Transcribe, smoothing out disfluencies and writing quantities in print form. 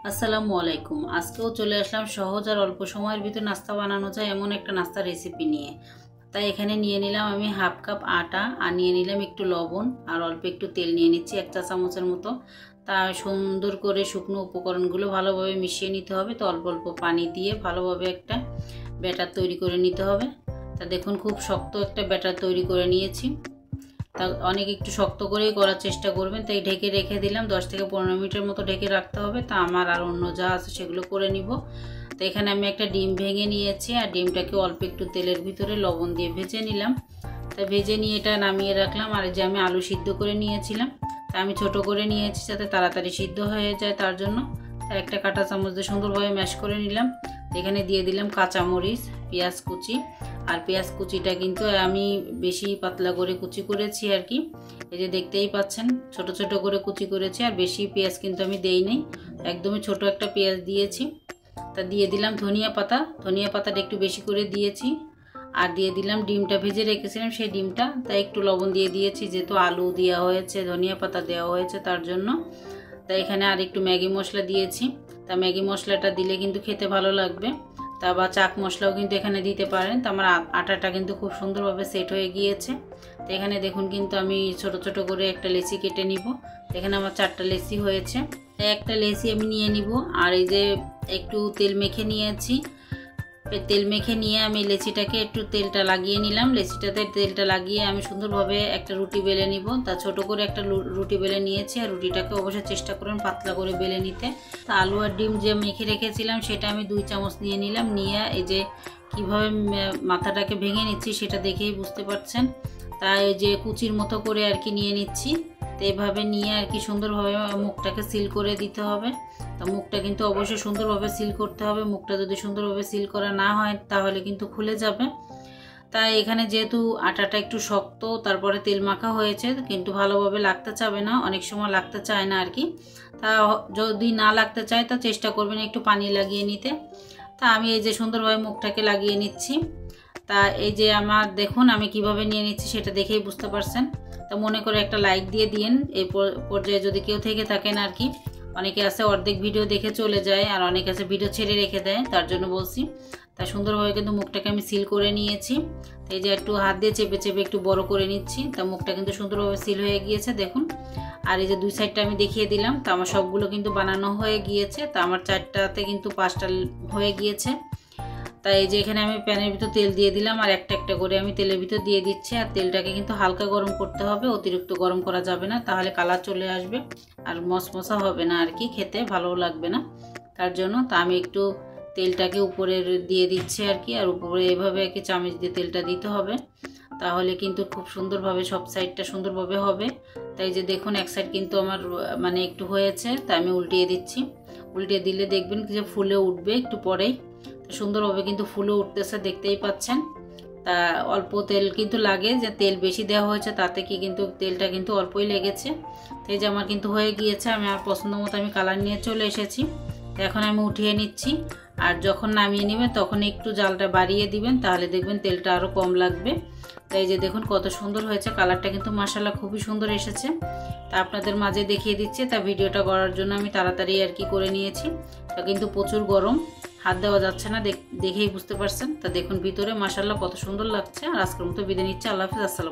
আসসালামু আলাইকুম। আজকেও চলে আসলাম সহজ আর অল্প সময়ের ভিতর নাস্তা বানানো যায় এমন একটা নাস্তা রেসিপি নিয়ে। তাই এখানে নিয়ে নিলাম আমি হাফ কাপ আটা, আর নিয়ে নিলাম একটু লবণ, আর অল্প একটু তেল নিয়ে নিচ্ছি 1 চা চামচের মতো। তা সুন্দর করে শুকনো উপকরণগুলো ভালোভাবে মিশিয়ে নিতে হবে। তো অল্প অল্প পানি দিয়ে ভালোভাবে একটা ব্যাটার তৈরি করে নিতে হবে। তা দেখুন, খুব শক্ত একটা ব্যাটার তৈরি করে নিয়েছি। তা অনেক একটু শক্ত করেই করার চেষ্টা করবেন। তাই ঢেকে রেখে দিলাম, 10 থেকে 15 মিনিটের মতো ঢেকে রাখতে হবে। তা আমার আর অন্য যা আছে সেগুলো করে নিব। তো এখানে আমি একটা ডিম ভেঙে নিয়েছি, আর ডিমটাকে অল্প একটু তেলের ভিতরে লবণ দিয়ে ভেজে নিলাম। তা ভেজে নিয়ে এটা নামিয়ে রাখলাম। আর যে আমি আলু সিদ্ধ করে নিয়েছিলাম, তা আমি ছোট করে নিয়েছি যাতে তাড়াতাড়ি সিদ্ধ হয়ে যায় তার জন্য। তা একটা কাঁটা চামচ দিয়ে সুন্দরভাবে ম্যাশ করে নিলাম। এখানে দিয়ে দিলাম কাঁচামরিচ, পেঁয়াজ কুচি। আর পেঁয়াজ কুচিটা কিন্তু আমি বেশি পাতলা করে কুচি করেছি আর কি। এই যে দেখতেই পাচ্ছেন, ছোট ছোট করে কুচি করেছি। আর বেশি পেঁয়াজ কিন্তু আমি দেই নাই, একদমই ছোট একটা পেঁয়াজ দিয়েছি। তা দিয়ে দিলাম ধনিয়া পাতা, ধনিয়া পাতাটা একটু বেশি করে দিয়েছি। আর দিয়ে দিলাম ডিমটা ভেজে রেখেছিলাম সেই ডিমটা। তাই একটু লবণ দিয়ে দিয়েছি, যেহেতু আলু দেওয়া হয়েছে, ধনিয়া পাতা দেওয়া হয়েছে তার জন্য। তাই এখানে আর একটু ম্যাগি মশলা দিয়েছি। তা ম্যাগি মশলাটা দিলে কিন্তু খেতে ভালো লাগবে। তা বা চাক মশলাও কিন্তু এখানে দিতে পারেন। তো আমার আটাটা কিন্তু খুব সুন্দরভাবে সেট হয়ে গিয়েছে। তো এখানে দেখুন, কিন্তু আমি ছোট ছোট করে একটা লেচি কেটে নিব। এখানে আমার 4টা লেচি হয়েছে। একটা লেচি আমি নিয়ে নিব। আর এই যে একটু তেল মেখে নিয়েছি, তেল মেখে নিয়ে আমি লেচিটাকে একটু তেলটা লাগিয়ে নিলাম। লেচিটাতে তেলটা লাগিয়ে আমি সুন্দরভাবে একটা রুটি বেলে নিব। তা ছোট করে একটা রুটি বেলে নিয়েছি। আর রুটিটাকে অবশ্যই চেষ্টা করুন পাতলা করে বেলে নিতে। তা আলু আর ডিম যে মেখে রেখেছিলাম সেটা আমি 2 চামচ নিয়ে নিলাম। নিয়ে এই যে কিভাবে মাথাটাকে ভেঙে নিচ্ছি সেটা দেখেই বুঝতে পারছেন। তাই যে কুচির মতো করে আর কি নিয়ে নিচ্ছি। তো এইভাবে নিয়ে আর কি সুন্দরভাবে মুখটাকে সিল করে দিতে হবে। তো মুখটা কিন্তু অবশ্যই সুন্দরভাবে সিল করতে হবে। মুখটা যদি সুন্দরভাবে সিল করা না হয় তাহলে কিন্তু খুলে যাবে। তাই এখানে যেহেতু আটাটা একটু শক্ত, তারপরে তেল মাখা হয়েছে, কিন্তু ভালোভাবে লাগতে চাবে না, অনেক সময় লাগতে চায় না আর কি। তা যদি না লাগতে চায় তা চেষ্টা করবেন একটু পানি লাগিয়ে নিতে। তা আমি এই যে সুন্দরভাবে মুখটাকে লাগিয়ে নিচ্ছি। তা এই যে আমার দেখুন আমি কিভাবে নিয়ে নিচ্ছি সেটা দেখেই বুঝতে পারছেন। তা মনে করে একটা লাইক দিয়ে দিন এই পর্যায়ে যদি কেউ থেকে থাকেন আর কি। অনেকে আছে অর্ধেক ভিডিও দেখে চলে যায়, আর অনেকে আছে ভিডিও ছেড়ে রেখে দেয়, তার জন্য বলছি। তা সুন্দরভাবে কিন্তু মুখটাকে আমি সিল করে নিয়েছি। এই যে একটু হাত দিয়ে চেপে চেপে একটু বড় করে নিচ্ছি। তা মুখটা কিন্তু সুন্দরভাবে সিল হয়ে গিয়েছে দেখুন। আর এই যে 2 সাইডটা আমি দেখিয়ে দিলাম। তা আমার সবগুলো কিন্তু বানানো হয়ে গিয়েছে। তা আমার 4টাতে কিন্তু 5টা হয়ে গিয়েছে। তাই এই যে এখানে আমি প্যানের ভিতর তেল দিয়ে দিলাম, আর একটা একটা করে আমি তেলের ভিতর দিয়ে দিচ্ছি। আর তেলটাকে কিন্তু হালকা গরম করতে হবে, অতিরিক্ত গরম করা যাবে না, তাহলে কালার চলে আসবে আর মশমশা হবে না আর কি, খেতে ভালো লাগবে না তার জন্য। তা আমি একটু তেলটাকে উপরে দিয়ে দিচ্ছি আর কি। আর উপরে এভাবে আর কি চামচ দিয়ে তেলটা দিতে হবে, তাহলে কিন্তু খুব সুন্দরভাবে সব সাইডটা সুন্দরভাবে হবে। তাই যে দেখুন এক সাইড কিন্তু আমার মানে একটু হয়েছে, তা আমি উল্টিয়ে দিচ্ছি। উল্টিয়ে দিলে দেখবেন যে ফুলে উঠবে একটু পরেই। সুন্দরভাবে কিন্তু ফুলে উঠতেছে, দেখতেই পাচ্ছেন। তা অল্প তেল কিন্তু লাগে, যে তেল বেশি দেওয়া হয়েছে তাতে কি কিন্তু তেলটা কিন্তু অল্পই লেগেছে। তো এই যে আমার কিন্তু হয়ে গিয়েছে, আমি আর পছন্দ মতো আমি কালার নিয়ে চলে এসেছি। এখন আমি উঠিয়ে নিচ্ছি। আর যখন নামিয়ে নেবেন তখন একটু জালটা বাড়িয়ে দিবেন, তাহলে দেখবেন তেলটা আরও কম লাগবে। তাই যে দেখুন কত সুন্দর হয়েছে, কালারটা কিন্তু মাশাআল্লাহ খুবই সুন্দর এসেছে। তা আপনাদের মাঝে দেখিয়ে দিচ্ছি। তা ভিডিওটা করার জন্য আমি তাড়াতাড়ি আর কি করে নিয়েছি। তা কিন্তু প্রচুর গরম, হাত দেওয়া যাচ্ছে না, দেখেই বুঝতে পারছেন। তা দেখুন ভিতরে মাশাআল্লাহ কত সুন্দর লাগছে। আর আজকের মতো বিদায় নিচ্ছি। আল্লাহ হাফেজ, আসসালাম।